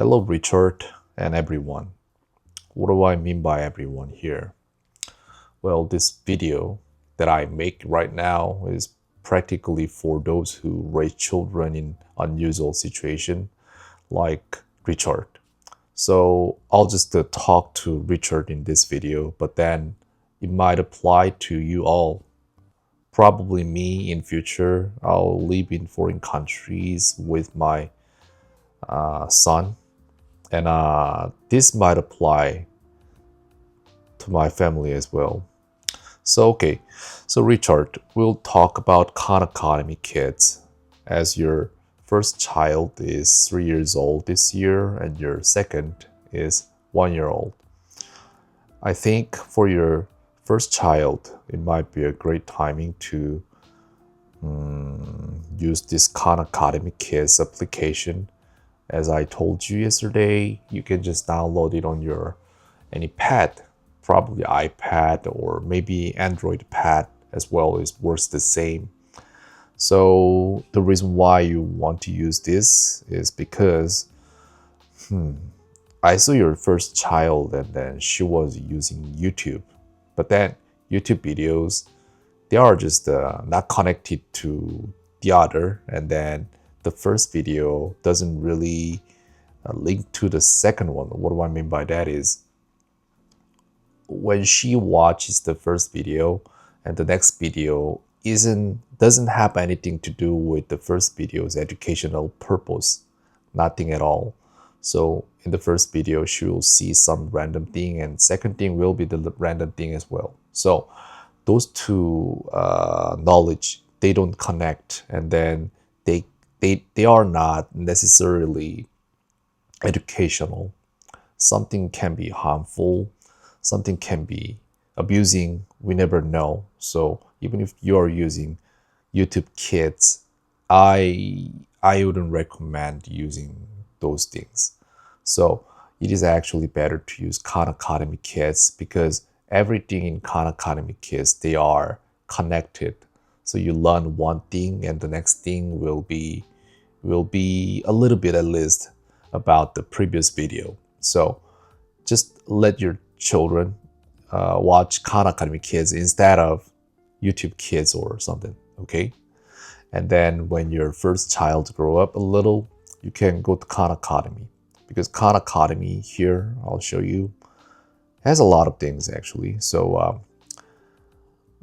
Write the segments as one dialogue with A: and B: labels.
A: Hello, Richard, and everyone. What do I mean by everyone here? Well, this video that I make right now is practically for those who raise children in unusual situation, like Richard. So I'll just talk to Richard in this video, but then it might apply to you all. Probably me in future. I'll live in foreign countries with my son, and this might apply to my family as well. So Richard, we'll talk about Khan Academy kids, as your first child is 3 years old this year and your second is 1 year old. I think for your first child, it might be a great timing to use this Khan Academy Kids application. As I told you yesterday, you can just download it on your any pad, probably iPad or maybe Android pad as well. It works the same. So the reason why you want to use this is because I saw your first child and then she was using YouTube, but then YouTube videos, they are just not connected to the other, and then the first video doesn't really link to the second one. What do I mean by that is when she watches the first video and the next video doesn't have anything to do with the first video's educational purpose, nothing at all. So in the first video she will see some random thing and second thing will be the random thing as well. So those two knowledge, they don't connect, and then they are not necessarily educational. Something can be harmful, something can be abusing, we never know. So even if you're using YouTube Kids, I wouldn't recommend using those things. So it is actually better to use Khan Academy Kids because everything in Khan Academy Kids, they are connected. So you learn one thing and the next thing will be a little bit at least about the previous video. So just let your children watch Khan Academy Kids instead of YouTube Kids or something, okay? And then when your first child grow up a little, you can go to Khan Academy, because Khan Academy here, I'll show you, has a lot of things actually. So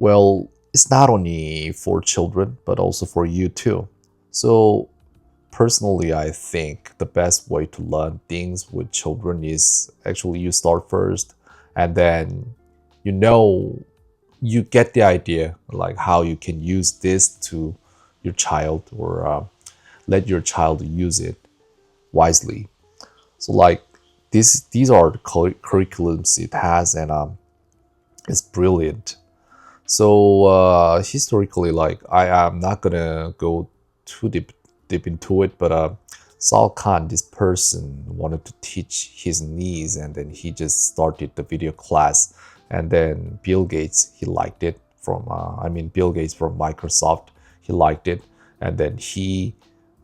A: well, it's not only for children but also for you too. So personally, I think the best way to learn things with children is actually you start first, and then you know, you get the idea like how you can use this to your child, or let your child use it wisely. So like these are the curriculums it has, and it's brilliant. So historically, like I am not gonna go too deep into it, but Sal Khan, this person, wanted to teach his niece, and then he just started the video class, and then Bill Gates, he liked it from Bill Gates from Microsoft, he liked it, and then he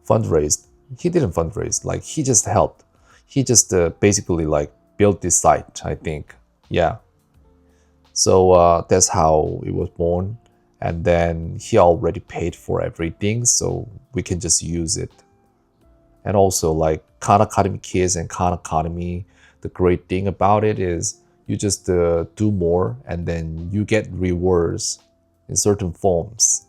A: fundraised. He didn't fundraise, like he just helped. He just basically like built this site, I think. Yeah, so that's how it was born. And then he already paid for everything, so we can just use it. And also like Khan Academy Kids and Khan Academy, the great thing about it is you just do more and then you get rewards in certain forms.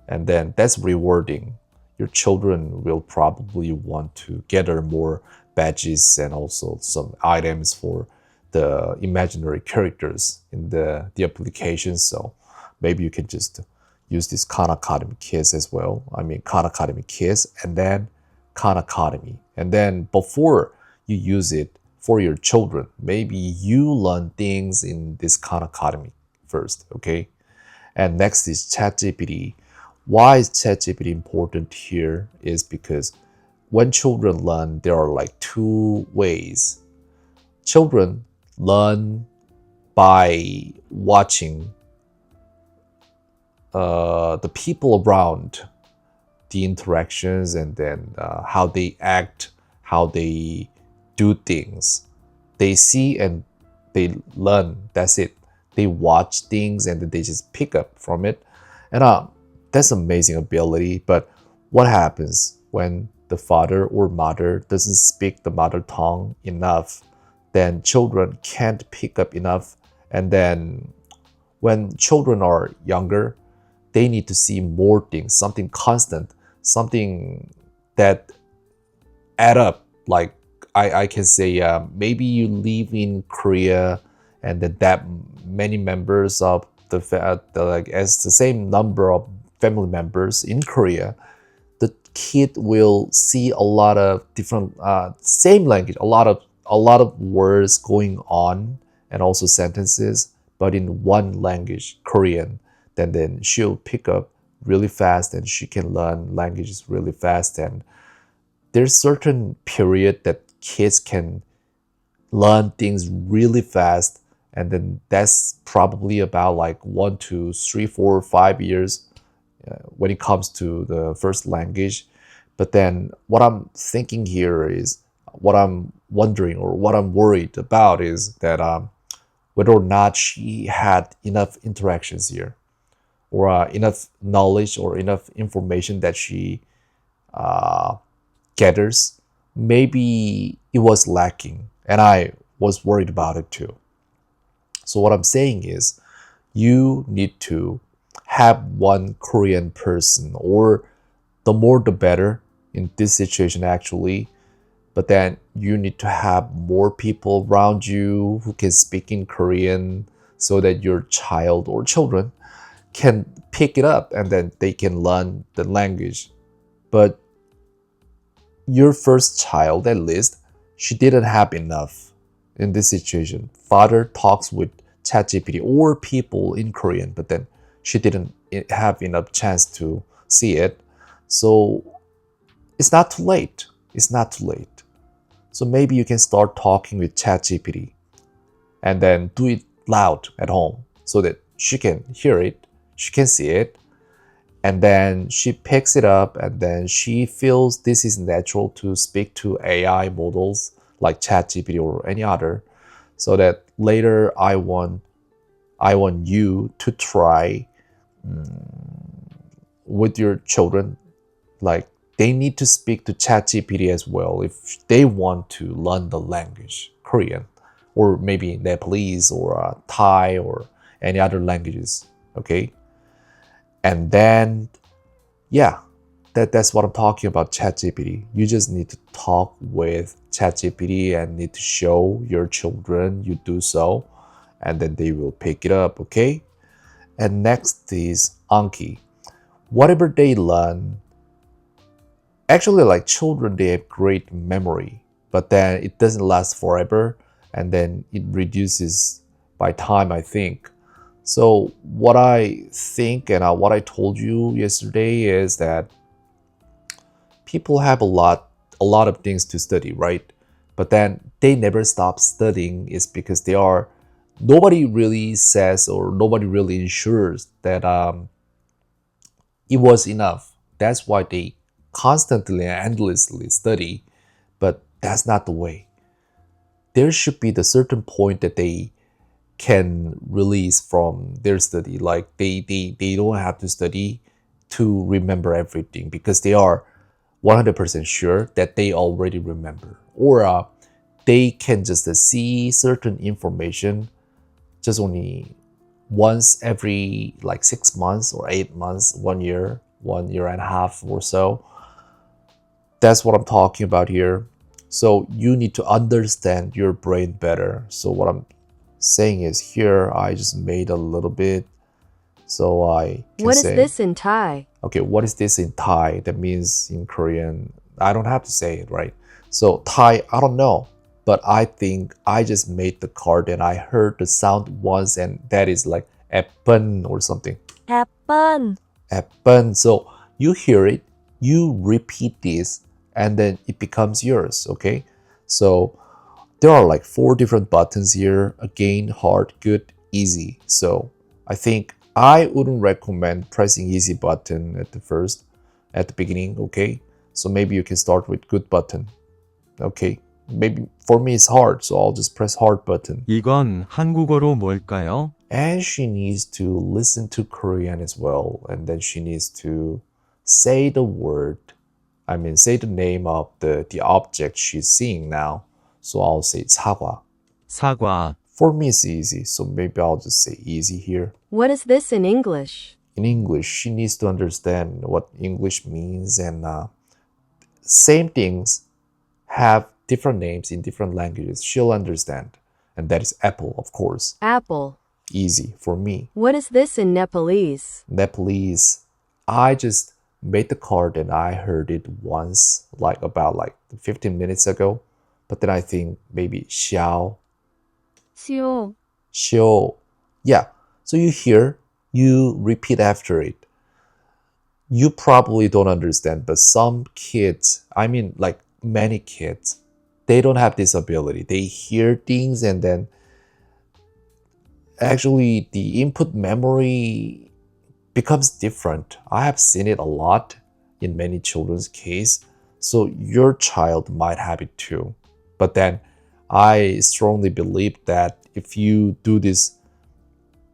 A: And then that's rewarding. Your children will probably want to gather more badges and also some items for the imaginary characters in the application. So maybe you can just use this Khan Academy Kids as well. Khan Academy Kids and then Khan Academy. And then before you use it for your children, maybe you learn things in this Khan Academy first, okay? And next is ChatGPT. Why is ChatGPT important here is because when children learn, there are like two ways. Children learn by watching the people around, the interactions, and then how they act, how they do things. They see and they learn. That's it. They watch things and then they just pick up from it. And that's amazing ability. But what happens when the father or mother doesn't speak the mother tongue enough? Then children can't pick up enough. And then when children are younger, they need to see more things, something constant, something that add up. Like I can say, maybe you live in Korea, and that many members of the like as the same number of family members in Korea, the kid will see a lot of different same language, a lot of words going on, and also sentences, but in one language, Korean. Then she'll pick up really fast, and she can learn languages really fast. And there's certain period that kids can learn things really fast, and then that's probably about like 1 to 3 4 5 years when it comes to the first language. But then what I'm thinking here is, what I'm wondering or what I'm worried about is that whether or not she had enough interactions here, or enough knowledge or enough information that she uh, gathers. Maybe it was lacking, and I was worried about it too. So what I'm saying is, you need to have one Korean person, or the more the better in this situation actually. But then you need to have more people around you who can speak in Korean, so that your child or children can pick it up and then they can learn the language. But your first child, at least, she didn't have enough in this situation. Father talks with ChatGPT or people in Korean, but then she didn't have enough chance to see it. So it's not too late. It's not too late. So maybe you can start talking with ChatGPT and then do it loud at home, so that she can hear it, she can see it, and then she picks it up, and then she feels this is natural to speak to AI models like ChatGPT or any other. So that later I want you to try with your children, like they need to speak to ChatGPT as well if they want to learn the language Korean, or maybe Nepalese or Thai or any other languages. Okay, and then yeah, that's what I'm talking about. ChatGPT. You just need to talk with ChatGPT and need to show your children you do so, and then they will pick it up. Okay. And next is Anki. Whatever they learn, actually, like children, they have great memory, but then it doesn't last forever, and then it reduces by time, I think. So what I think, and what I told you yesterday, is that people have a lot of things to study, right? But then they never stop studying, is because they are, nobody really says or nobody really ensures that it was enough. That's why they constantly and endlessly study, but that's not the way. There should be the certain point that they can release from their study. Like they don't have to study to remember everything, because they are 100% sure that they already remember, or they can just see certain information just only once every like 6 months or 8 months, 1 year, 1 year and a half or so. That's what I'm talking about here. So you need to understand your brain better. So what I'm saying is, here I just made a little bit, so I can
B: What is
A: say,
B: this in Thai?
A: okay, what is this in Thai? That means in Korean, I don't have to say it, right? So Thai, I don't know, but I think I just made the card and I heard the sound once, and that is like apple or something.
B: Apple.
A: Apple. So you hear it, you repeat this, and then it becomes yours, okay? So there are like 4 different buttons here: again, hard, good, easy. So I think I wouldn't recommend pressing easy button at the beginning, okay? So maybe you can start with good button, okay? maybe for me it's hard, so I'll just press hard button.
C: 이건 한국어로 뭘까요?
A: And she needs to listen to Korean as well, and then she needs to say the word, say the name of the object she's seeing now. So I'll say 사과.
C: 사과.
A: For me it's easy, so maybe I'll just say easy here.
B: What is this in English?
A: In English, she needs to understand what English means, and same things have different names in different languages. She'll understand. And that is apple, of course.
B: Apple.
A: Easy for me.
B: What is this in Nepalese?
A: Nepalese, I just made the card and I heard it once, about 15 minutes ago. But then I think maybe xiao,
B: Sio.
A: xiu. Yeah. So you hear, you repeat after it. You probably don't understand, but some kids, many kids, they don't have this ability. They hear things and then actually the input memory becomes different. I have seen it a lot in many children's case. So your child might have it too. But then I strongly believe that if you do this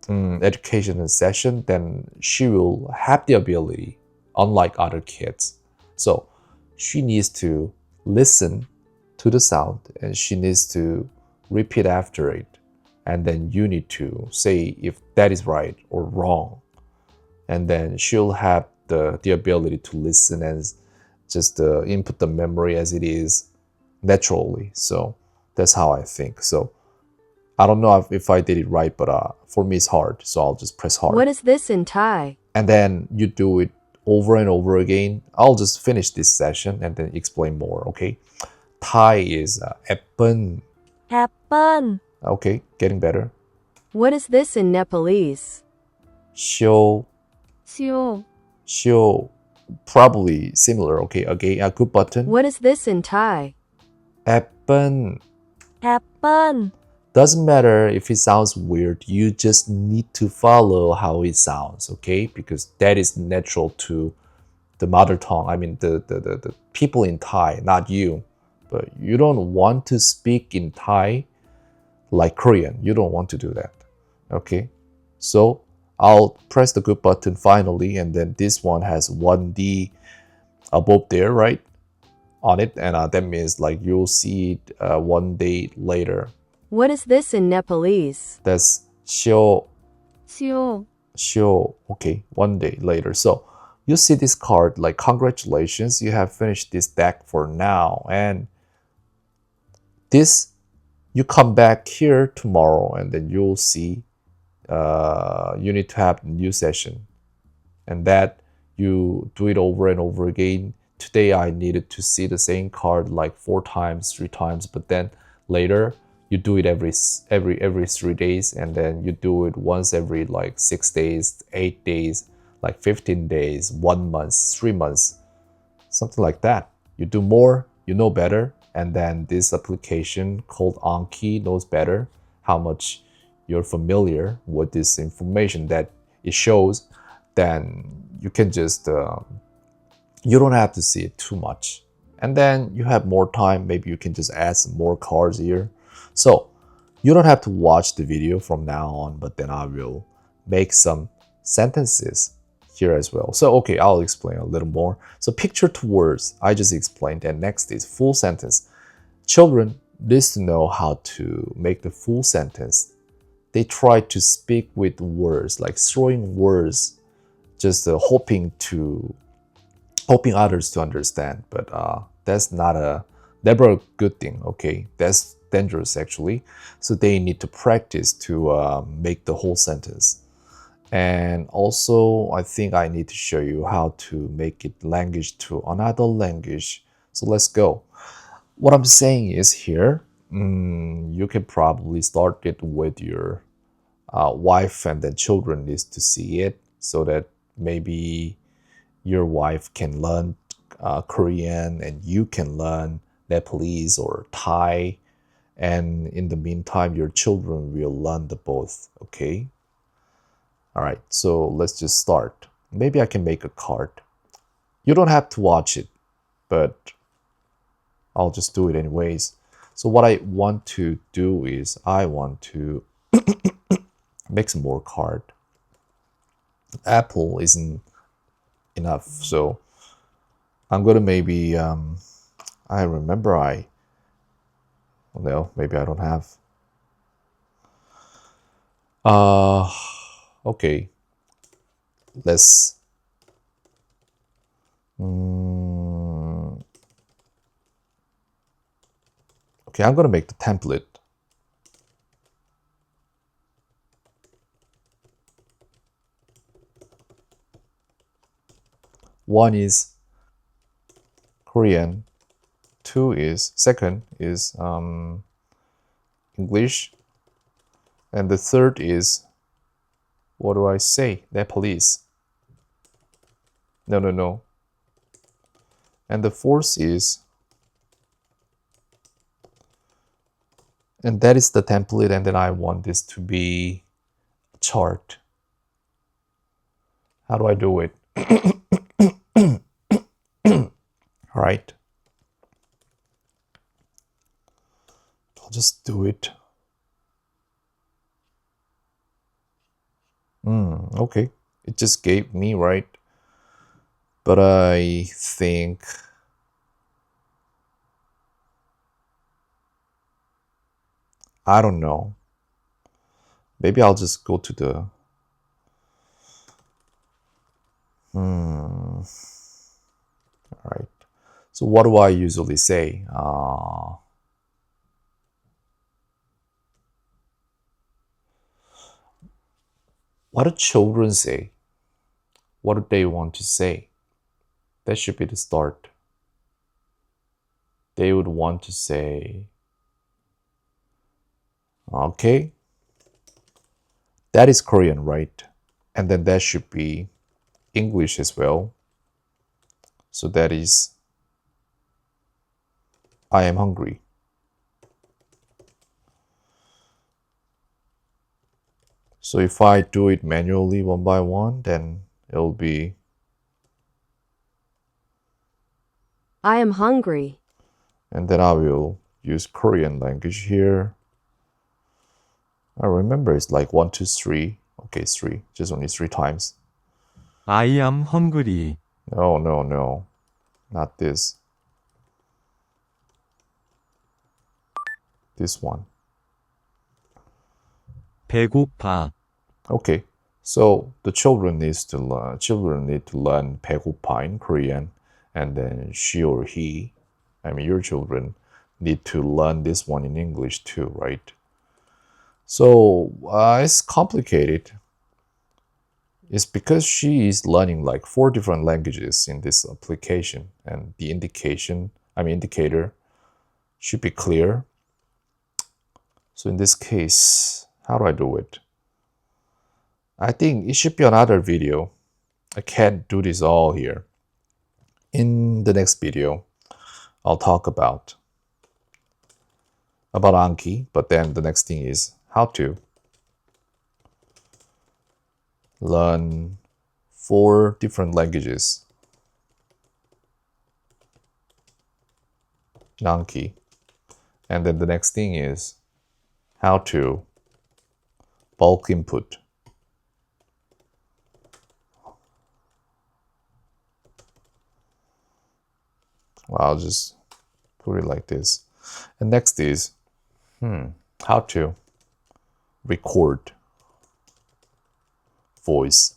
A: educational session, then she will have the ability, unlike other kids. So she needs to listen to the sound and she needs to repeat after it. And then you need to say if that is right or wrong. And then she'll have the ability to listen and just input the memory as it is naturally. So that's how I think. So I don't know if I did it right, but for me it's hard. So I'll just press hard.
B: What is this in Thai?
A: And then you do it over and over again. I'll just finish this session and then explain more, okay? Thai is apple.
B: Apple.
A: Okay, getting better.
B: What is this in Nepalese?
A: Xiu,
B: Sio.
A: xiu. Probably similar, okay? Again, a good button.
B: What is this in Thai?
A: Apple.
B: Apple.
A: Doesn't matter if it sounds weird, you just need to follow how it sounds, okay? Because that is natural to the mother tongue. The people in Thai, not you. But you don't want to speak in Thai like Korean. You don't want to do that, okay? So I'll press the good button finally, and then this one has 1D above there, right? On it, and that means you'll see it 1 day later.
B: What is this in Nepalese?
A: That's xiu,
B: Sio.
A: xiu. Okay, 1 day later. So you see this card like congratulations, you have finished this deck for now, and this you come back here tomorrow, and then you'll see you need to have a new session, and that you do it over and over again. Today I needed to see the same card 4 times, 3 times, but then later you do it every 3 days, and then you do it once every 6 days, 8 days, 15 days, 1 month, 3 months, something like that. You do more, you know better, and then this application called Anki knows better how much you're familiar with this information that it shows. Then you can just you don't have to see it too much, and then you have more time. Maybe you can just add some more cards here. So you don't have to watch the video from now on, but then I will make some sentences here as well. So okay, I'll explain a little more. So picture to words, I just explained, and next is full sentence. Children need to know how to make the full sentence. They try to speak with words, like throwing words, just hoping others to understand, but that's never a good thing, okay? That's dangerous actually. So they need to practice to make the whole sentence. And also I think I need to show you how to make it language to another language. So let's go. What I'm saying is here, you can probably start it with your wife, and then children needs to see it, so that maybe your wife can learn Korean and you can learn Nepalese or Thai, and in the meantime your children will learn the both, okay? All right, so let's just start. Maybe I can make a card. You don't have to watch it, but I'll just do it anyways. So what I want to do is I want to make some more card. Apple isn't enough, so I'm gonna maybe I remember no, maybe I don't have. Okay, let's okay, I'm gonna make the template. One is Korean, second is English, and the third is, what do I say? Nepalese. No. And the fourth is, and that is the template, and then I want this to be a chart. How do I do it? All right. I'll just do it. Okay. It just gave me, right? But I think I don't know. Maybe I'll just go to the all right. So what do I usually say? What do children say? What do they want to say? That should be the start. They would want to say, okay, that is Korean, right? And then that should be English as well. So that is, I am hungry. So if I do it manually one by one, then it'll be,
B: I am hungry.
A: and then I will use Korean language here. I remember it's like 1, 2, 3. Okay, 3, just only 3 times.
C: I am hungry.
A: No, not this. This one.
C: 배고파.
A: Okay, so the children need to learn 배고파 in Korean, and then she or he, I mean your children, need to learn this one in English too, right? So it's complicated. It's because she is learning like 4 different languages in this application, and the indicator should be clear. So in this case, how do I do it? I think it should be another video. I can't do this all here. In the next video, I'll talk about Anki, but then the next thing is how to learn 4 different languages in Anki. And then the next thing is how to bulk input. Well, I'll just put it like this. And next is how to record voice.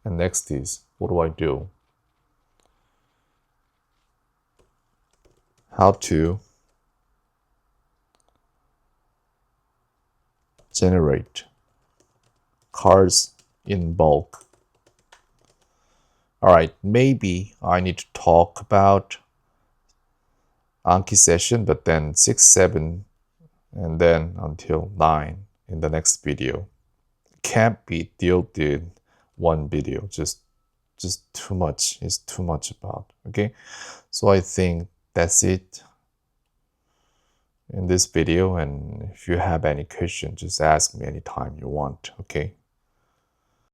A: And next is, what do I do? How to generate cards in bulk. All right, maybe I need to talk about Anki session, but then 6, 7, and then until 9 in the next video. Can't be dealt in one video, just too much. It's too much about, okay? So I think that's it in this video, and if you have any question, just ask me anytime you want, okay?